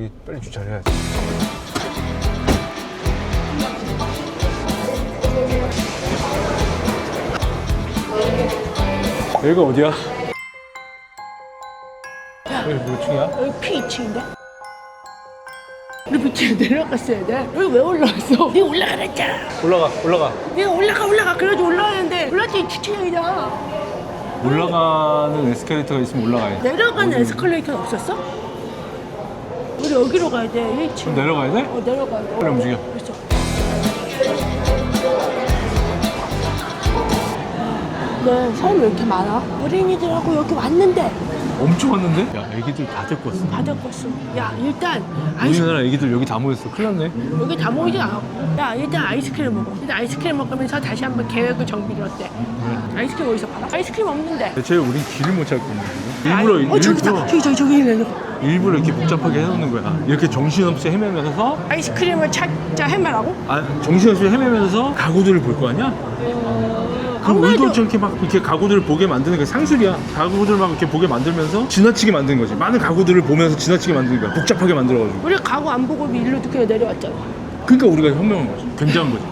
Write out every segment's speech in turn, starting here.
우리 빨리 주차를 해야지. 여기가 어디야? 여기 몇 층이야? 여기 P2층인데? 우리 밑으로 내려갔어야 돼. 여기 왜 올라왔어? 내가 올라가라 했잖아. 올라가. 내가 올라가. 그래가지고 올라가는데 올라왔더니 주차장이다. 올라가는 에스컬레이터가 있으면 올라가야 돼. 내려가는 에스컬레이터는 없었어? 우리 여기로 가야 돼. 1층. 그럼 내려가야 돼? 내려가야 돼. 빨리 움직여. 그렇죠. 네, 사람이 왜 이렇게 많아? 어린이들하고 여기 왔는데 엄청 왔는데? 야, 애기들 다 데리고 왔어. 다 데리고 왔어. 야, 일단 우리나라 애기들 여기 다 모였어. 큰일 났네. 여기 다 모이진 않았고. 야, 일단 아이스크림 먹어. 일단 아이스크림 먹으면서 다시 한번 계획을 정비를 어때? 아이스크림 어디서 팔아? 아이스크림 없는데. 대체 우린 길을 못 찾고 있는 거야. 일부러 저기다. 저기 있는 거. 일부러 이렇게 복잡하게 해놓는 거야. 이렇게 정신없이 헤매면서 아이스크림을 찾자 헤매라고? 정신없이 헤매면서 가구들을 볼 거 아니야? 그 의도치 않게 막 이렇게 가구들을 보게 만드는 게 상술이야. 가구들 막 이렇게 보게 만들면서 지나치게 만드는 거지. 많은 가구들을 보면서 지나치게 만드는 거야. 복잡하게 만들어가지고. 우리 가구 안 보고 일로 그냥 내려왔잖아. 그러니까 우리가 현명한 거지. 굉장한 거지.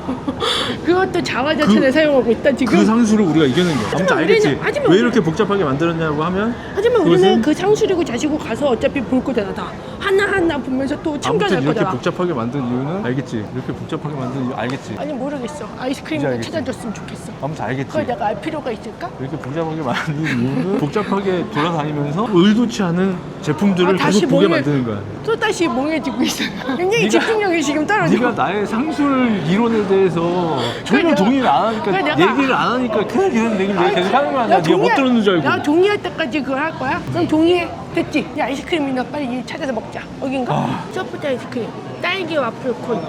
그것도 자화자찬을 사용하고 있다 지금. 그 상술을 우리가 이겨낸 거야. 아무튼 알겠지? 하지만 왜 이렇게 복잡하게 만들었냐고 하면 하지만 그것은 우리는 그 상술이고 자시고 가서 어차피 볼 거잖아 다. 하나하나 보면서 또 참견할 아무튼 이렇게 거잖아. 복잡하게 만든 이유는 알겠지? 이렇게 복잡하게 만든 이유 알겠지? 아니 모르겠어. 이제 아이스크림을 알겠지. 찾아줬으면 좋겠어. 아무튼 알겠지? 그걸 내가 알 필요가 있을까? 이렇게 복잡하게 만든 이유는 복잡하게 돌아다니면서 의도치 않은 제품들을 다시 계속 보게 몽해- 만드는 거야. 또 다시 몽해지고 있어. 굉장히 집중력이 지금 떨어져. 네가 나의 상술 이론에 대해서 전혀 내가- 동의를 안 하니까 그래, 내가- 얘기를 안 하니까 그냥 계속 얘기를 계속 하는 거야. 나 네가 못 들었는 줄 알고. 나 동의할 때까지 그걸 할 거야? 그럼 동의해. 됐지? 야 아이스크림이나 빨리 찾아서 먹자. 여긴가? 소프트 아이스크림. 딸기 와플 콘.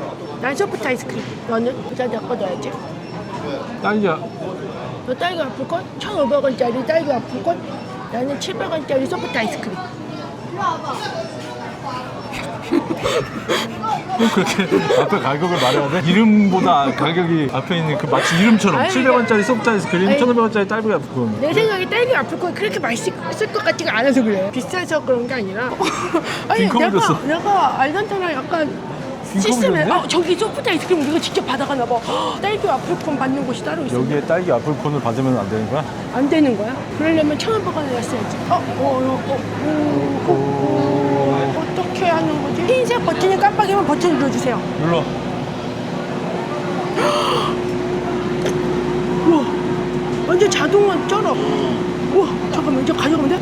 난 소프트 아이스크림. 너는? 그자 내거 넣어야지. 딸기야. 너 딸기 와플 콘? 1,500원짜리 딸기 와플 콘? 나는 700원짜리 소프트 아이스크림. 꼭 그렇게 앞에 가격을 말해야 돼? 이름보다 가격이 앞에 있는 그 마치 이름처럼 아니, 700원짜리 소프트 아이스크림, 아니, 1,500원짜리 딸기 아프콘. 내 생각에 딸기 와플 콘이 그렇게 맛있을 것 같지가 않아서 그래. 비싸서 그런 게 아니라. 아니 빈컵을 줬어. 내가 알던처럼 약간 시스템에 줬네? 저기 소프트 아이스크림 이거 직접 받아가나 봐. 딸기 와플콘 받는 곳이 따로 있어. 여기에 딸기 아플콘을 받으면 안 되는 거야? 안 되는 거야? 그러려면 1,500원을 냈어야지. 어떻게 하는 거지? 흰색 버튼이 깜빡이면 버튼 눌러주세요. 눌러. 우와, 완전 자동으로 쩔어. 우와, 잠깐만, 이제 가져가면 돼?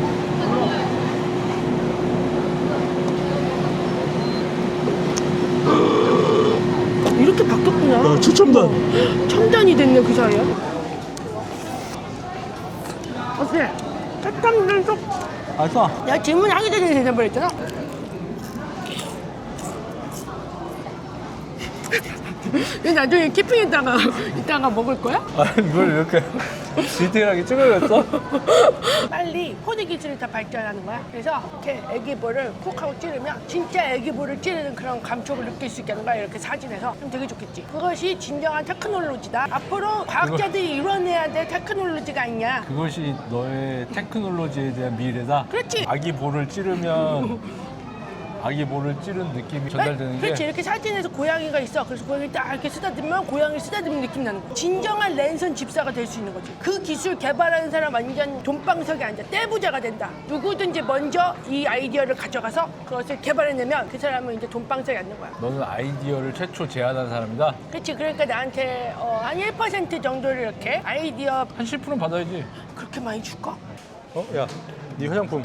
이렇게 바뀌었구나. 최첨단. 첨단이 됐네, 그 사이에. 어때? 첨단은 좀. 알았어. 내가 질문하기 전에 대답을 했잖아. 왜 나중에 키핑했다가 이따가 먹을 거야? 이걸 이렇게 디테일하게 찍어냈어? 빨리 코드 기술을 다 발전하는 거야. 그래서 이렇게 애기볼을 콕 하고 찌르면 진짜 애기볼을 찌르는 그런 감촉을 느낄 수 있게 하는 거야. 이렇게 사진에서. 그럼 되게 좋겠지. 그것이 진정한 테크놀로지다. 앞으로 과학자들이 이뤄내야 될 테크놀로지가 아니냐. 그것이 너의 테크놀로지에 대한 미래다? 그렇지. 아기 볼을 찌르면 아기 볼을 찌른 느낌이 전달되는 게 그렇지. 이렇게 사진에서 고양이가 있어. 그래서 고양이 딱 이렇게 쓰다듬으면 고양이를 쓰다듬는 느낌 나는 거야. 진정한 랜선 집사가 될 수 있는 거지. 그 기술 개발하는 사람 완전 돈방석에 앉아 떼부자가 된다. 누구든지 먼저 이 아이디어를 가져가서 그것을 개발해내면 그 사람은 이제 돈방석에 앉는 거야. 너는 아이디어를 최초 제안한 사람이다? 그렇지. 그러니까 나한테 한 1% 정도를 이렇게 아이디어 한 10%는 받아야지. 그렇게 많이 줄까? 야, 네 화장품.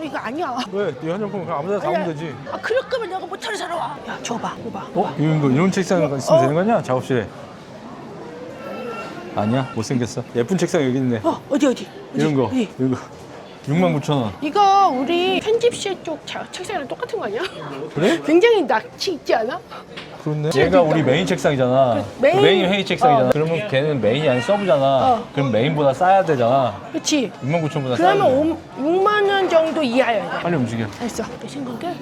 이거 아니야. 왜? 네 화장품 그냥 아무데나 담으면 되지. 그럴 거면 내가 모터를 사러 와. 야, 줘봐. 이런 책상 있으면 되는 거냐? 작업실에. 아니야, 못생겼어. 예쁜 책상 여기 있네. 어디? 이런 거. 어디? 이거 69,000원. 이거 우리 편집실 쪽 책상이랑 똑같은 거 아니야? 그래? 굉장히 낯이 있지 않아? 그렇네. 얘가 우리 메인 책상이잖아. 메인. 회의 책상이잖아. 그러면 걔는 메인이 아닌 서브잖아. 그럼 메인보다 싸야 되잖아. 그치? 69,000원보다 싸야 돼. 그러면 6만 원 정도 이하여야 돼. 빨리 움직여. 알았어. 내 생각에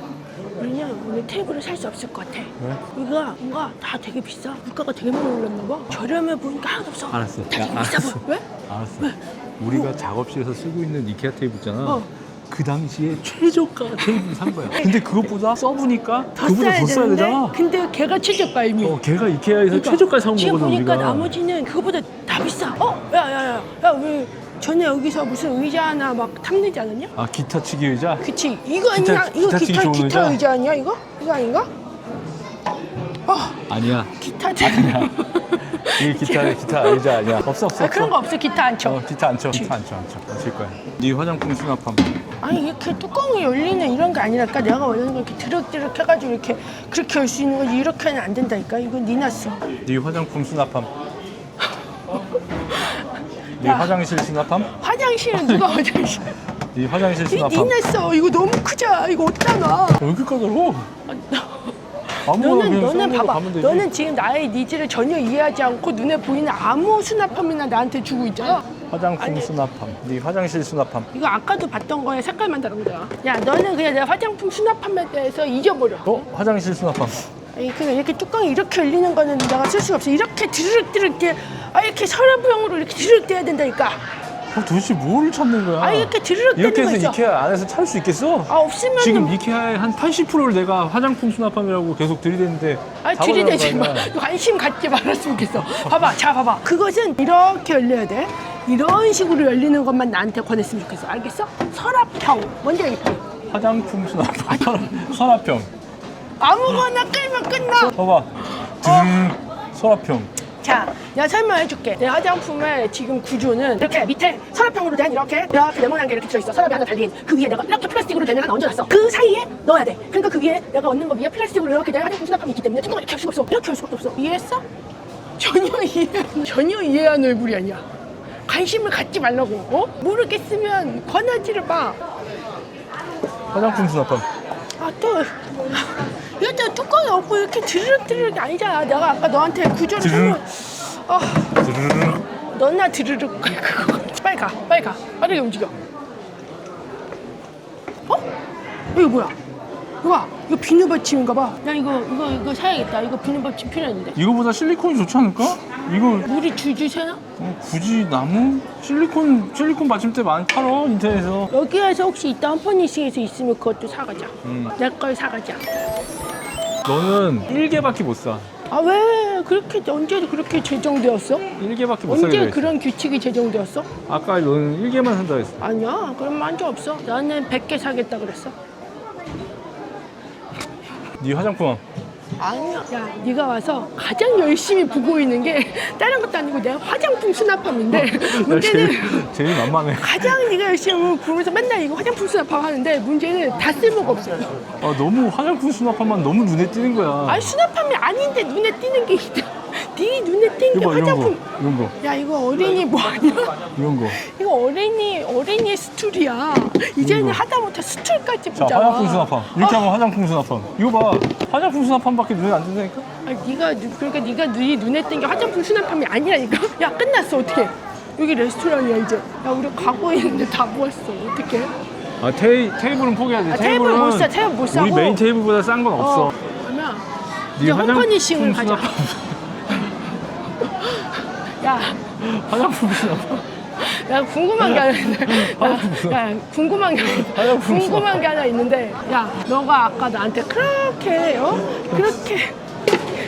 우리는 오늘 테이블을 살 수 없을 것 같아. 왜? 이거 뭔가 다 되게 비싸. 물가가 되게 많이 올랐나 봐. 저렴해 보니까 하나도 없어. 알았어. 다 야, 되게 비싸 알았어. 보여. 왜? 알았어. 우리가 작업실에서 쓰고 있는 이케아 테이블 있잖아. 그 당시에 최저가 테이블 산 거야. 근데 그것보다 써보니까 더 그보다 더 써야 되는데? 되잖아. 근데 걔가 최저가 이미. 걔가 이케아에서 최저가 사온 지금 거거든 보니까 우리가. 나머지는 그거보다 다 비싸. 야야야, 야 왜 전에 여기서 무슨 의자 하나 막 탐내지 않았냐? 아 기타 치기 의자? 그치. 이거 아니야? 이거 기타 치기 좋은 기타 의자? 의자 아니야? 이거 아닌가? 아니야. 기타 아니야. 이게 기타 의자 아니야. 없어. 그런 거 없어. 기타 안 쳐. 기타 안 쳐. 안 칠 거야. 네 화장품 수납함. 아니 이렇게 뚜껑이 열리는 이런 게 아니랄까? 내가 원하는 거 이렇게 드륵드륵 해가지고 이렇게 그렇게 열 수 있는 거지. 이렇게는 안 된다니까. 이건 니났어. 네 화장품 수납함. 네 야. 화장실 수납함? 화장실은 누가 화장실? 네 화장실 이 수납함. 니났어. 이거 너무 크잖아. 이거 어디다 놔? 왜 이렇게 까다로워? 아무거나 그냥 너는 싼 걸로 봐봐. 가면 되지. 너는 지금 나의 니즈를 전혀 이해하지 않고 눈에 보이는 아무 수납함이나 나한테 주고 있잖아. 화장품 아니. 수납함. 네 화장실 수납함. 이거 아까도 봤던 거에 색깔만 다른 거야. 야, 너는 그냥 내 화장품 수납함에 대해서 잊어버려. 화장실 수납함. 아니, 그냥 이렇게 뚜껑이 이렇게 열리는 거는 내가 쓸 수가 없어. 이렇게 드르륵 이렇게 서랍형으로 이렇게 드르륵 돼야 된다니까. 도대체 뭘 찾는 거야? 이렇게 드르륵 이렇게 되는 거 해서 있어. 이케아 안에서 찾을 수 있겠어? 없으면 지금 이케아의 한 80%를 내가 화장품 수납함이라고 계속 들이대는데 들이대지 마. 관심 갖지 말았으면 좋겠어. 봐봐, 자 봐봐. 그것은 이렇게 열려야 돼. 이런 식으로 열리는 것만 나한테 권했으면 좋겠어. 알겠어? 서랍형. 뭔지 알겠지? 화장품 수납함. 서랍형. 아무거나 끌면 끝나. 봐봐. 서랍형. 자, 내가 설명해줄게. 내 화장품의 지금 구조는 이렇게 밑에 서랍형으로 된 이렇게 네모난 게 이렇게 들어있어. 서랍이 하나 달린 그 위에 내가 이렇게 플라스틱으로 된 하나 얹어놨어. 그 사이에 넣어야 돼. 그러니까 그 위에 내가 얹는 거 위에 플라스틱으로 이렇게 된 화장품 수납함이 있기 때문에 뚜껑을 이렇게 할 수가 없어. 이렇게 할 수가 없어. 이해했어? 전혀 이해한 얼굴이 아니야. 관심을 갖지 말라고. 모르겠으면 권하지를 마. 화장품 수납함. 또 이것도 뚜껑이 없고 이렇게 드르륵 아니잖아. 내가 아까 너한테 구조를 설명. 너나 드르륵. 빨리 가. 빠르게 움직여. 이거 뭐야? 이거 봐. 이거 비누 받침인가 봐. 나 이거 사야겠다. 이거 비누 받침 필요했는데. 이거보다 실리콘이 좋지 않을까? 이거 물이 줄줄 새나? 굳이 나무? 실리콘 받침대 많이 팔아 인터넷에서. 여기에서 혹시 이따 홈퍼니싱에서 있으면 그것도 사가자. 내 걸 사가자. 너는 1개밖에 못 사. 아 왜 그렇게 언제 그렇게 제정되었어? 1개밖에 못 사게 언제 돼 있어. 그런 규칙이 제정되었어? 아까 너는 1개만 산다 했어. 아니야. 그런 만족 없어. 나는 100개 사겠다 그랬어. 네 화장품. 아니야. 야, 네가 와서 가장 열심히 보고 있는 게 다른 것도 아니고 내 화장품 수납함인데 문제는 제일 만만해. 가장 네가 열심히 보면서 맨날 이거 화장품 수납함 하는데 문제는 다 쓸모가 없어. 너무 화장품 수납함만 너무 눈에 띄는 거야. 아니 수납함이 아닌데 눈에 띄는 게 있다. 네 눈에 띄는 게 이거 봐, 화장품. 이런 거. 야 이거 어린이 뭐 아니야? 이런 거. 이거 어린이 스툴이야. 이제는 이거. 하다못해 스툴까지 자, 보잖아. 화장품 수납함. 이렇게 하면 화장품 수납함. 이거 봐. 화장품 수납함밖에 눈에 안 띄다니까? 아니, 그러니까 네가 눈에 띈 게 화장품 수납함이 아니라니까. 야 끝났어 어떡해. 여기 레스토랑이야 이제. 야 우리 가고 있는데 다 모았어. 어떡해. 테이블은 포기해야 돼. 테이블 못 사. 테이블 못 사고. 우리 메인 테이블보다 싼 건 없어. 그러면 네 이제 화장품 홈퍼니싱을 가자. 야, 화장품 수납함. 야 궁금한 게 하나 있는데. 야 궁금한 게 하나 있는데. 야 너가 아까 나한테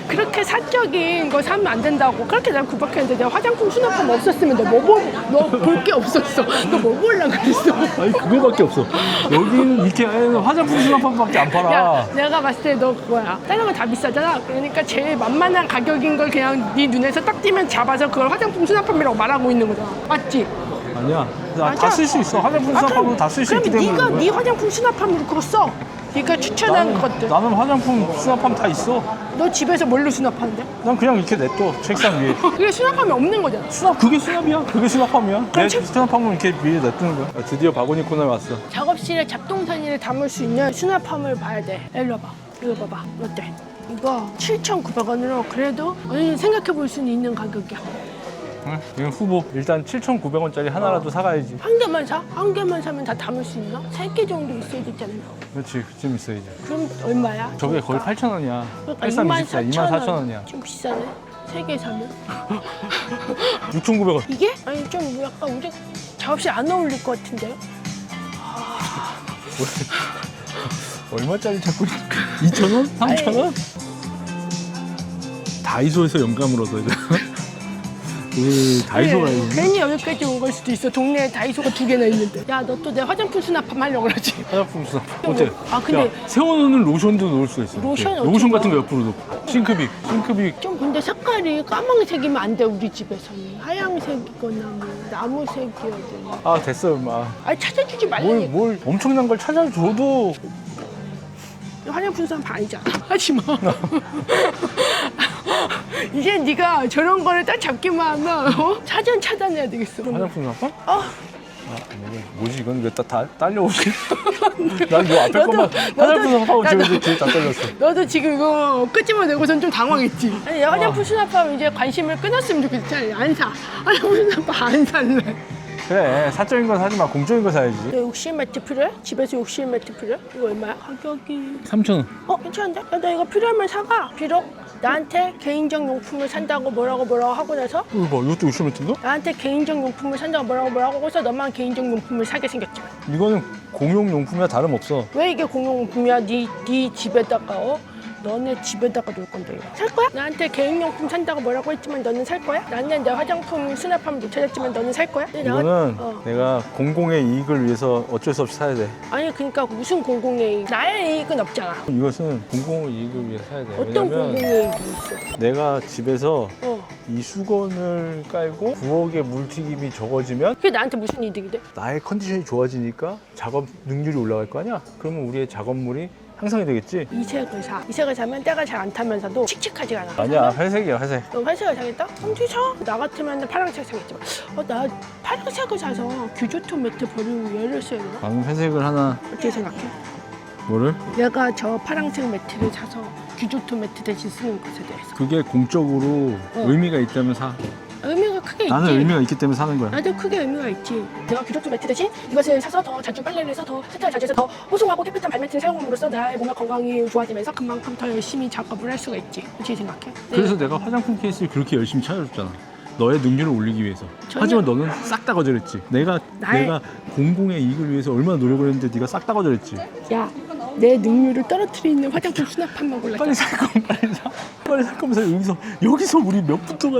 그렇게 사적인 거 사면 안 된다고 그렇게 날 구박했는데 내가 화장품 수납함 없었으면 너 볼 게 없었어. 너 뭐 보려고 그랬어? 아니 그거밖에 없어. 여기는 이케아에는 화장품 수납함밖에 안 팔아. 야, 내가 봤을 때 너 그거야. 다른 건 다 비싸잖아. 그러니까 제일 만만한 가격인 걸 그냥 네 눈에서 딱 띄면 잡아서 그걸 화장품 수납함이라고 말하고 있는 거잖아. 맞지? 아니야. 맞아. 다 쓸 수 있어. 화장품 수납함으로 다 쓸 수 있기 때문에. 그럼 그런 네 거야. 화장품 수납함으로 그거 써. 네가 추천한 것들. 나는 화장품 수납함 다 있어. 너 집에서 뭘로 수납하는데? 난 그냥 이렇게 냅둬. 책상 위에. 그게 수납함이 없는 거잖아. 그게 수납이야. 그게 수납함이야. 내 책- 수납함은 이렇게 위에 냅두는 거야. 드디어 바구니 코너에 왔어. 작업실에 잡동사니를 담을 수 있는 수납함을 봐야 돼. 일로 와봐. 이거 봐봐. 어때? 이거 7,900원으로 그래도 생각해 볼 수는 있는 가격이야. 응? 이건 후보. 일단 7,900원짜리 하나라도 사가야지. 한 개만 사? 한 개만 사면 다 담을 수 있나? 3개 정도 있어야 되잖아. 그렇지. 그쯤 있어야지. 그럼 얼마야? 저게 거의 8,000원이야. 그러니까 8324, 24,000원이야. 좀 비싸네. 3개 사면? 6,900원. 이게? 아니 좀 약간 우리 작업실 안 어울릴 것 같은데요? 얼마짜리 찾고 있어? 2,000원? 3,000원? 다이소에서 영감을 얻어야 돼. 우리 다이소 가야 돼. 괜히 여기까지 온 걸 수도 있어. 동네에 다이소가 2개나 있는데. 야, 너 또 내 화장품 수납함 하려고 그러지? 화장품 수납. 어때? 아, 근데- 야, 세워놓는 로션도 넣을 수가 있어. 로션 이렇게. 어떤 로션 거? 같은 거 옆으로 넣고. 싱크빅. 좀 근데 색깔이 까만색이면 안 돼, 우리 집에서는. 하얀색이거나 뭐 나무색이어야 돼. 아 됐어 엄마. 아니, 찾아주지 말라니까. 뭘 엄청난 걸 찾아줘도 화장품 수납 아니잖아. 하지 마. 이제 네가 저런 거를 딱 잡기만 하면 사전 차단해야 되겠어. 화장품 수납? 어. 뭐지 이건 왜 다 딸려오지? 난 요 앞에 너도- 것만 너도- 화장품 수납하고 나도- 지금 뒤에 다 딸렸어. 너도 지금 이거 끄집어 내고선 좀 당황했지? 아니, 화장품 수납하면 이제 관심을 끊었으면 좋겠지. 안 사. 화장품 수납 안 살래. 그래 사적인 거 사지 마 공적인 거 사야지. 너 욕실 매트 필요해? 집에서 욕실 매트 필요해? 이거 얼마야? 가격이 3,000원. 괜찮은데? 야, 너 이거 필요하면 사가. 비록 나한테 개인적 용품을 산다고 뭐라고 하고 나서 이거 봐 이것도 욕실 매트인가? 나한테 개인적 용품을 산다고 뭐라고 하고서 너만 개인적 용품을 사게 생겼지. 이거는 공용 용품이야 다름없어. 왜 이게 공용용품이야? 네 집에다가 너네 집에다가 놓을 건데 이거. 살 거야? 나한테 개인용품 산다고 뭐라고 했지만 너는 살 거야? 나는 내 화장품 수납하면 못 찾았지만 너는 살 거야? 근데 이거는 어. 내가 공공의 이익을 위해서 어쩔 수 없이 사야 돼. 아니 그러니까 무슨 공공의 이익? 나의 이익은 없잖아. 이것은 공공의 이익을 위해서 사야 돼. 어떤 왜냐면 공공의 이익이 있어? 내가 집에서 어. 이 수건을 깔고 부엌에 물튀김이 적어지면 그게 나한테 무슨 이득이 돼? 나의 컨디션이 좋아지니까 작업 능률이 올라갈 거 아니야? 그러면 우리의 작업물이 향상이 되겠지? 이 색을 사. 이 색을 사면 때가 잘 안 타면서도 칙칙하지가 않아. 아니야 회색이야 회색. 너 회색을 사겠다? 엄청 사. 나 같으면 파란색 사겠지만 나 파란색을 사서 규조토 매트 버리고 얘를 써야 되나? 나는 회색을 하나. 어떻게 생각해? 뭐를? 내가 저 파란색 매트를 사서 규조토 매트 대신 쓰는 것에 대해서 그게 공적으로 의미가 있다면 사. 의미가 크게 있지. 나는 의미가 있기 때문에 사는 거야. 나도 크게 의미가 있지. 내가 규조토 매트 대신 이것을 사서 더 자주 빨래를 해서 더 세탁을 자주 해서 더 뽀송하고 깨끗한 발매트를 사용함으로써 나의 몸의 건강이 좋아지면서 그만큼 더 열심히 작업을 할 수가 있지. 어떻게 생각해? 그래서 내가 화장품 케이스를 그렇게 열심히 찾아줬잖아. 너의 능률을 올리기 위해서. 전혀- 하지만 너는 싹 다 거절했지. 내가 공공의 이익을 위해서 얼마나 노력을 했는데 네가 싹 다 거절했지. 야, 내 능률을 떨어뜨리는 화장품 수납함만 골랐잖아. 빨리 살 거면 빨리 사. 빨리 살 거면 사. 여기서 우리 몇 부터가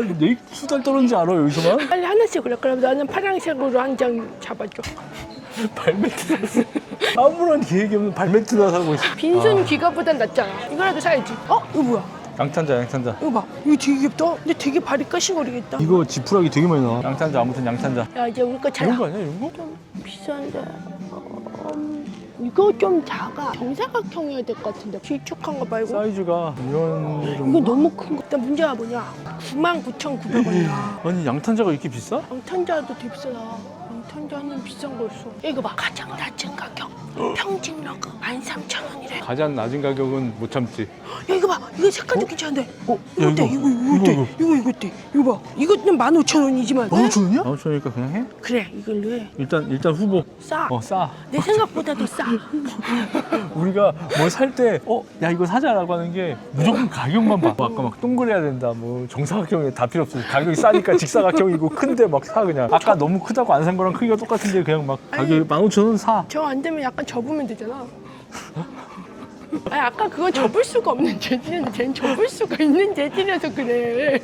수달 떨었는지 알아 여기서만? 빨리 하나씩 골라. 그럼 나는 파란색으로 한 장 잡아줘. 발매트 샀어. 아무런 계획이 없는 발매트나 사고 있어. 빈손 기가보단 낫잖아. 이거라도 사야지. 이거 뭐야? 양탄자. 이거 봐. 이거 되게 귀엽다. 근데 되게 발이 까시거리겠다. 이거 지푸라기 되게 많이 나와. 양탄자 아무튼 양탄자. 야, 이제 우리 거 찾아. 이런 거 아니야 이런 거? 좀 비싼데. 이거 좀 작아. 정사각형이어야 될 것 같은데. 길쭉한 거 말고. 사이즈가 이런 이거 정도? 너무 큰 거. 일단 문제가 뭐냐? 99,900원이야. 아니 양탄자가 이렇게 비싸? 양탄자도 되게 비싸다. 양탄자는 비싼 거 있어. 야, 이거 봐. 가장 낮은 가격. 평진 러그 13,000원이래. 가장 낮은 가격은 못 참지. 야, 이거 봐. 이거 색깔도 괜찮은데. 야, 이거 어때? 이거 어때? 이거 어때? 이거 봐. 이거는 15,000원이지만. 15,000원이야? 15,000원이니까 그냥 해? 그래, 이걸로 해. 일단 후보. 싸. 싸. 내 생각보다도 싸. 우리가 뭘 살 때 야 이거 사자라고 하는 게 무조건 가격만 봐. 아까 막 동그래야 된다. 뭐 정사각형에 다 필요 없어. 가격이 싸니까 직사각형이고 큰데 막 사 그냥. 아까 너무 크다고 안 산 거랑 크기가 똑같은데 그냥 막 가격이 15,000원 사. 저 안 되면 약간 접으면 되잖아. 아니, 아까 그건 접을 수가 없는 재질인데 쟤는 접을 수가 있는 재질이라서 그래.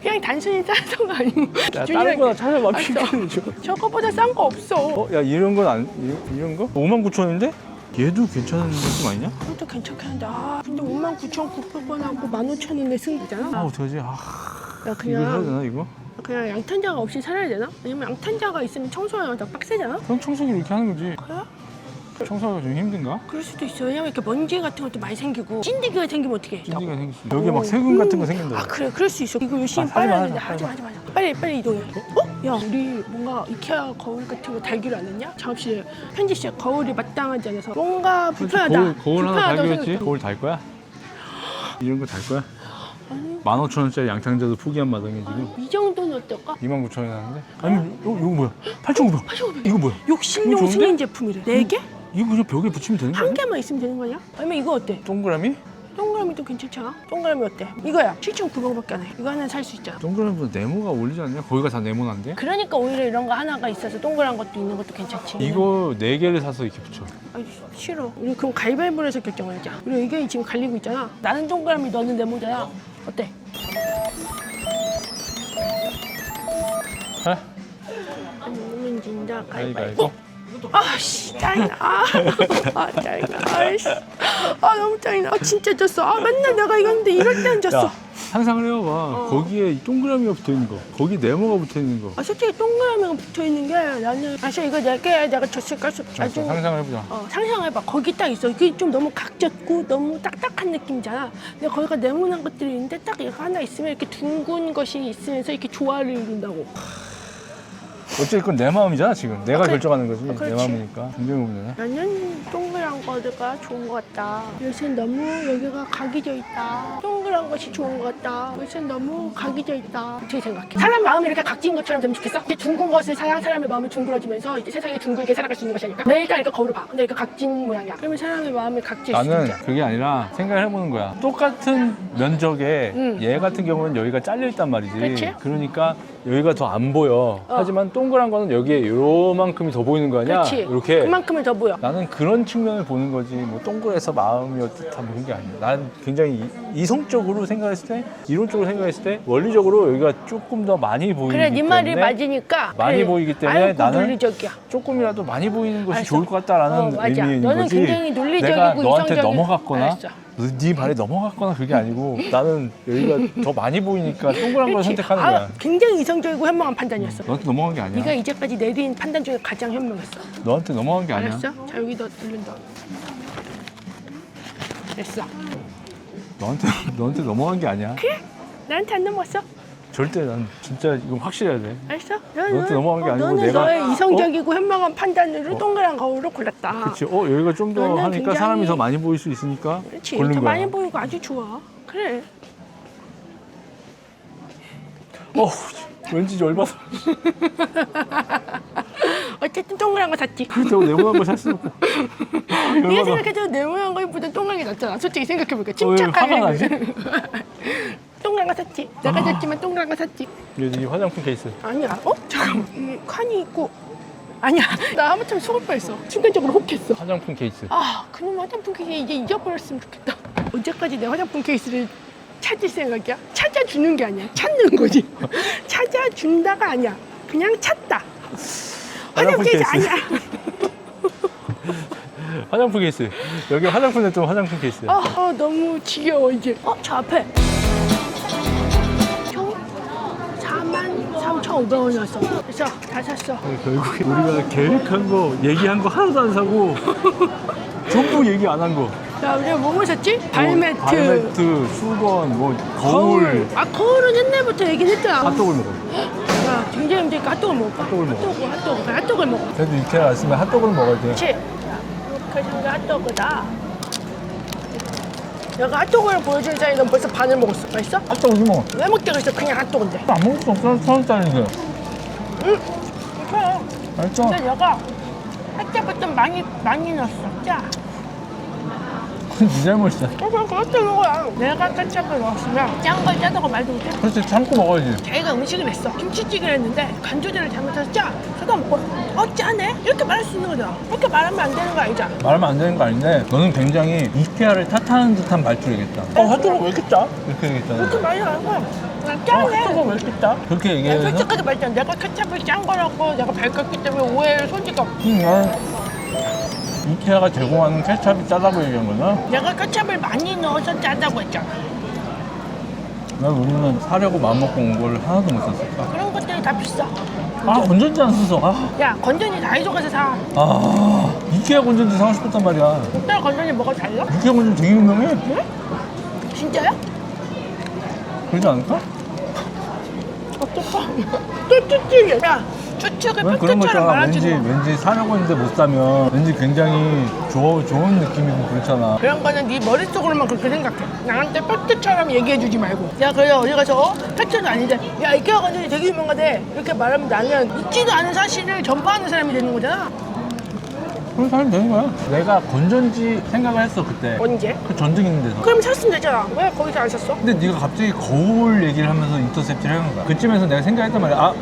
그냥 단순히 싸서가 아니고. 야 다른 거나 찾아봐. 알았어. 핑크는 줘. 저거보다 싼 거 없어. 야 이런 건 이런 거? 59,000원인데? 얘도 괜찮은 느낌 아니냐? 그것도 괜찮긴 한데 근데 59,900원하고 15,000원에 승부잖아. 아 어떡하지? 나 이거 사야 되나 이거? 그냥 양탄자가 없이 살아야 되나? 왜냐면 양탄자가 있으면 청소하기가 더 빡세잖아? 그럼 청소기 이렇게 하는 거지. 그래? 청소하기가 좀 힘든가? 그럴 수도 있어. 왜냐면 이렇게 먼지 같은 것도 많이 생기고 찐디기가 생기면 어떡해? 찐디가 생길 수 있어. 여기 막 세균 같은 거 생긴다. 그래, 그럴 수 있어. 이거 열심히 하지 빨아야 마, 되는데 하지 마. 하지 마. 빨리 이동해. 야, 우리 뭔가 이케아 거울 같은 거 달기로 안 했냐? 작업실에 편집실 거울이 마땅하지 않아서 뭔가 불편하다. 거울 하나 불편하다고 달기로 했지? 생각했어. 거울 달 거야? 이런 거 달 거야? 15,000원짜리 양탄자도 포기한 마당에 지금 이 정도는 어떨까? 29,000원이 나는데? 아니 이거 뭐야? 8,900원. 8,900원. 이거 뭐야? 욕심용 좋은데? 승인 제품이래. 4개? 이거 그냥 벽에 붙이면 되는 거 한 아니야? 개만 있으면 되는 거 아니야? 아니면 이거 어때? 동그라미? 동그라미 동그라미도 괜찮잖아. 동그라미 어때? 이거야 7,900원밖에 안 해. 이거 하나 살 수 있잖아. 동그라미보다 네모가 어울리지 않냐? 거기가 다 네모난데? 그러니까 오히려 이런 거 하나가 있어서 동그란 것도 있는 것도 괜찮지. 이거 4개를 사서 이렇게 붙여. 아니, 싫어. 우리 그럼 가위바위보를 해서 결정하자. 우리 의견이 지금 갈리고 있잖아. 나는 동그라미, 너는 네모잖아. 어때? 그래? 너는 진짜 가위바위보. 가위바위보. 아씨 짜증나. 짜증나. 아이씨. 너무 짜증나. 진짜 졌어. 맨날 내가 이겼는데 이럴 땐 졌어. 야, 상상을 해봐봐. 거기에 이 동그라미가 붙어있는 거, 거기 네모가 붙어있는 거. 솔직히 동그라미가 붙어있는 게 나는 사실 이거 내가 졌을까 싶어. 알았어, 상상을 해보자. 상상해봐. 거기 딱 있어. 이게 좀 너무 각졌고 너무 딱딱한 느낌이잖아. 근데 거기가 네모난 것들이 있는데 딱 이거 하나 있으면 이렇게 둥근 것이 있으면서 이렇게 조화를 이룬다고. 어쨌든 내 마음이잖아 지금. 내가 그래. 결정하는 거지. 내 그렇지. 마음이니까. 긍정해 보면 되나? 나는 동그란 거가 좋은 것 같다. 요새는 너무 여기가 각이져 있다. 동그란 것이 좋은 것 같다. 요새는 너무 각이져 있다. 어떻게 생각해? 사람 마음이 이렇게 각진 것처럼 되면 좋겠어? 이렇게 둥근 것을 사람의 마음이 둥그러지면서 이제 세상에 둥글게 살아갈 수 있는 것이 아닐까? 내일 딱 이렇게 거울을 봐. 근데 이렇게 각진 모양이야. 그러면 사람의 마음이 각질 수 나는 있잖아. 그게 아니라 생각을 해보는 거야. 똑같은 면적에 얘 같은 경우는 여기가 잘려 있단 말이지. 그렇지. 그러니까 여기가 더 안 보여. 하지만 동그란 거는 여기에 요만큼이 더 보이는 거 아니야? 그렇지. 이렇게. 그만큼은 더 보여. 나는 그런 측면을 보는 거지. 뭐 동그래서 마음이 어떻다 뭐 그런 게 아니야. 난 굉장히 이성적으로 생각했을 때, 이론적으로 생각했을 때 원리적으로 여기가 조금 더 많이 보이기 그래, 네 때문에 말이 맞으니까. 많이 그래. 보이기 때문에 아이고, 나는 논리적이야. 조금이라도 많이 보이는 것이 알았어. 좋을 것 같다라는 맞아. 의미인 너는 거지. 굉장히 논리적이고 내가 너한테 이성적인- 넘어갔거나 알았어. 네 말에 넘어갔거나 그게 아니고 나는 여기가 더 많이 보이니까 동그란 걸 그렇지. 선택하는 거야. 굉장히 이성적이고 현명한 판단이었어. 너한테 넘어간 게 아니야. 네가 이제까지 내린 판단 중에 가장 현명했어. 너한테 넘어간 게 아니야. 알았어? 자, 여기 너 누른다. 됐어. 너한테 넘어간 게 아니야. 그래? 나한테 안 넘어갔어? 절대 난 진짜 이건 확실해야 돼. 알았어? 너한테 넘어간 게 아니고 너는 내가- 너의 이성적이고 현명한 판단으로 동그란 거울로 골랐다. 그렇지. 여기가 좀 더 너는 하니까 굉장히- 사람이 더 많이 보일 수 있으니까 그렇지. 고른 더 거야. 많이 보이고 아주 좋아. 그래. 왠지 열받아. 어쨌든 동그란 거 샀지. 그렇다고 네모난 걸 살 수는 없고. 네가 열받아. 생각해도 네모난 거보다 동그란 게 낫잖아. 솔직히 생각해보니까 왜 침착하게. 화가 나지? 동그란 거 샀지. 내가 샀지만 동그란 거 샀지. 여기 화장품 케이스. 아니야. 잠깐만. 이 칸이 있고. 아니야. 나 하마터면 속을 뻔했어. 순간적으로 혹했어. 화장품 케이스. 그놈 화장품 케이스 이제 잊어버렸으면 좋겠다. 언제까지 내 화장품 케이스를 찾을 생각이야? 찾아주는 게 아니야. 찾는 거지. 찾아준다가 아니야. 그냥 찾다. 화장품 케이스 아니야. 화장품 케이스. 여기 화장품 냈던 화장품 케이스야. 너무 지겨워 이제. 저 앞에. 총 43,500원이었어. 그래서 다 샀어. 결국에 우리가 계획한 거, 얘기한 거 하나도 안 사고 전부 얘기 안 한 거. 야, 우리가 뭐 샀지? 발매트. 발매트, 수건, 뭐 거울. 거울은 옛날부터 얘기는 했잖아. 핫도그를 먹어. 야, 굉장히 힘드니까 핫도그 먹어. 핫도그를 먹어. 핫도그를 먹어. 그래도 이케아 왔으면 핫도그를 먹어야 돼. 그렇지. 이렇게 생긴 핫도그다. 내가 핫도그를 보여준 사이 넌 벌써 반을 먹었어. 맛있어? 핫도그 좀 먹어. 왜 먹자고 했어? 그냥 핫도그인데. 안 먹을 수 없어. 1,000원짜리인데. 응. 그래. 알죠? 근데 내가 핫도그 좀 많이 넣었어. 짜. 네 잘못이야. 그냥 그렇게 먹어야. 내가 케첩을 넣었으면 짠 걸 짜다고 말도 못해. 그렇지, 참고 먹어야지. 자기가 음식을 냈어. 김치찌개를 했는데 간조제를 잘못해서 짜. 저도 먹고 짜네? 이렇게 말할 수 있는 거잖아. 이렇게 말하면 안 되는 거 아니잖아. 말하면 안 되는 거 아닌데 너는 굉장히 이케아를 탓하는 듯한 말투를 얘기했다. 핫도그 왜 이렇게 짜? 이렇게 얘기했잖아. 그렇게 말이 안 해. 그냥 짜네. 핫도그 왜 이렇게 짜? 그렇게 내가 얘기해서 솔직하게 말했잖아. 내가 케첩을 짠 거라고 내가 밝혔기 때문에 오해를 소지가 없어. 나는 이케아가 제공하는 케찹이 짜다고 얘기한 거나? 내가 케첩을 많이 넣어서 짜다고 했잖아. 난 우리는 사려고 마음먹고 온 걸 하나도 못 샀을까? 그런 것들이 다 비싸. 건전지 안 써서. 야, 건전지 다이소 가서 사. 이케아 건전지 사고 싶었단 말이야. 그때 건전지 뭐가 달라? 이케아 건전지 되게 유명해. 응? 진짜야? 그러지 않을까? 어떡하? 또 추측이야. 야, 추측을 왜 그런 거 팩트처럼 있잖아. 말하지 마. 왠지 사려고 했는데 못 사면 왠지 굉장히 좋은 느낌이고 그렇잖아. 그런 거는 네 머릿속으로만 그렇게 생각해. 나한테 팩트처럼 얘기해주지 말고. 야, 그래 어디 가서 팩트도 아닌데 야, 이케아 건전지 되게 유명하대. 이렇게 말하면 나는 있지도 않은 사실을 전파하는 사람이 되는 거잖아. 그럼 살면 되는 거야. 내가 건전지 생각을 했어 그때. 언제? 그 전등 있는 데서. 그럼 샀으면 되잖아. 왜 거기서 안 샀어? 근데 네가 갑자기 거울 얘기를 하면서 인터셉트를 하는 거야. 그쯤에서 내가 생각했단 말이야. 아,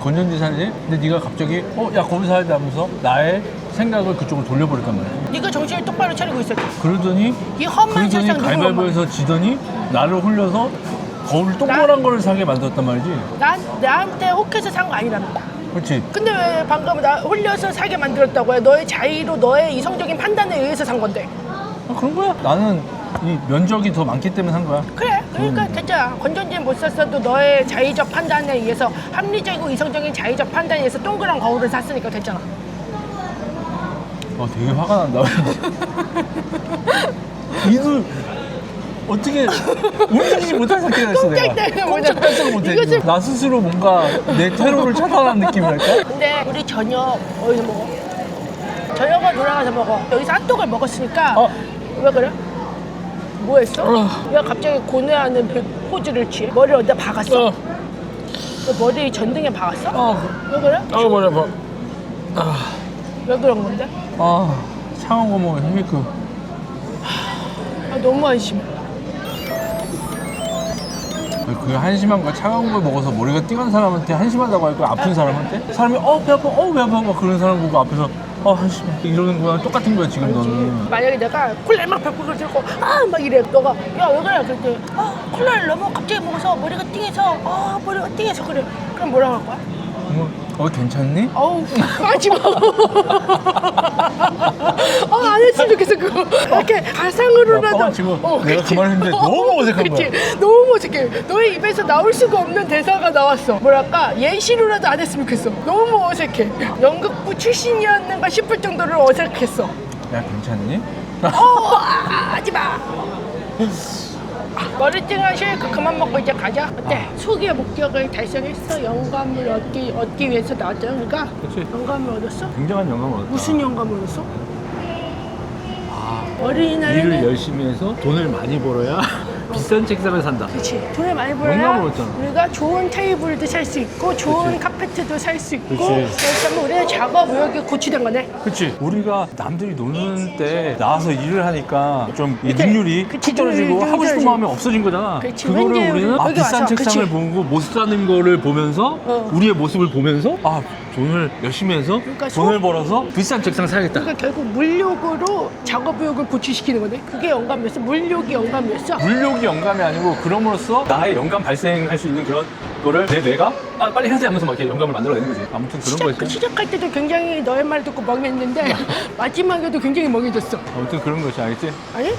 건전지 사지? 근데 네가 갑자기 야 거기 사야 돼 하면서 나의 생각을 그쪽으로 돌려버렸단 말이야. 네가 정신을 똑바로 차리고 있었지. 그러더니 이 험한 세상 누구 가위바위보에서 지더니 나를 홀려서 거울 동그란 거를 사게 만들었단 말이지. 나한테 혹해서 산 거 아니라며. 그렇지. 근데 왜 방금 나 홀려서 사게 만들었다고 해? 너의 자의로 너의 이성적인 판단에 의해서 산 건데. 아, 그런 거야. 나는 이 면적이 더 많기 때문에 산 거야. 그래. 그러니까 됐잖아. 건전지는 못 샀어도 너의 자의적 판단에 의해서 합리적이고 이성적인 자의적 판단에 의해서 동그란 거울을 샀으니까 됐잖아. 되게 화가 난다. 이도 어떻게 움직이지 못할 상태가 됐어 내가. 꼼짝달싹 꼼짝달싹 못해. 이것을- 나 스스로 뭔가 내 테러를 차단한 느낌이랄까? 근데 우리 저녁 어디서 먹어? 저녁을 돌아가서 먹어. 여기서 핫도그를 먹었으니까 왜 그래? 뭐 했어? 왜 갑자기 고뇌하는 포즈를 취해? 머리를 어디다 박았어? 너 머리 전등에 박았어? 왜 그래? 머리 아파. 왜 그런 건데? 차가운 거 먹으면 힘있고. 너무 안심해. 그게 한심한 거야. 차가운 걸 먹어서 머리가 띵한 사람한테 한심하다고 할 거야. 아픈 사람한테? 사람이 배 아파, 배 아파 막 그런 사람 보고 앞에서 한심해 이러는 거랑 똑같은 거야 지금 너는. 만약에 내가 콜라를 막 100%를 들고 막 이래. 너가 야 왜 그래? 그랬더니 콜라를 너무 갑자기 먹어서 머리가 띵해서 머리가 띵해서 그래. 그럼 뭐라고 할 거야? 괜찮니? 어우 하지 마. 안 했으면 좋겠어 그거. 이렇게 가상으로라도. 지금 그치. 내가 그 말 했는데 너무 어색한 거야. 그치? 너무 어색해. 너의 입에서 나올 수가 없는 대사가 나왔어. 뭐랄까 예시로라도 안 했으면 좋겠어. 너무 어색해. 연극부 출신이었는가 싶을 정도로 어색했어. 야 괜찮니? 하지 마. 머리띵한 쉐이크 그만 먹고 이제 가자. 어때? 소기의 목적을 달성했어. 영감을 얻기 위해서 나왔잖아. 그러니까 그치. 영감을 얻었어? 굉장한 영감을 얻었다. 무슨 영감을 얻었어? 일을 어린이날에는 열심히 해서 돈을 많이 벌어야 비싼 책상을 산다. 그렇지. 돈을 많이 벌어야 영감을 얻잖아. 우리가 좋은 테이블도 살 수 있고 좋은 그치. 카페트도 살 수 있고 그치. 그래서 우리의 작업 의욕이 고취된 거네. 그치. 우리가 남들이 노는 때 나와서 일을 하니까 좀 이 그치. 능률이 그치. 툭 떨어지고 능률이 하고 싶은 떨어지고. 마음이 없어진 거잖아. 그치. 그거를 왠지 우리는 여기 비싼 와서. 책상을 그치. 보고 못 사는 거를 보면서 우리의 모습을 보면서 돈을 열심히 해서 그러니까 돈을 벌어서 비싼 책상 사야겠다. 그러니까 결국 물욕으로 작업 의욕을 고취시키는 거네. 그게 영감이었어. 물욕이 영감이었어. 물욕이 영감이 아니고 그럼으로써 나의 영감 발생할 수 있는 그런 거를 내 뇌가 빨리 해야지 하면서 막 이렇게 영감을 만들어내는 거지. 아무튼 그런 거였어. 시작할 때도 굉장히 너의 말 듣고 멍했는데 마지막에도 굉장히 멍해졌어. 아무튼 그런 것이 알겠지? 아니?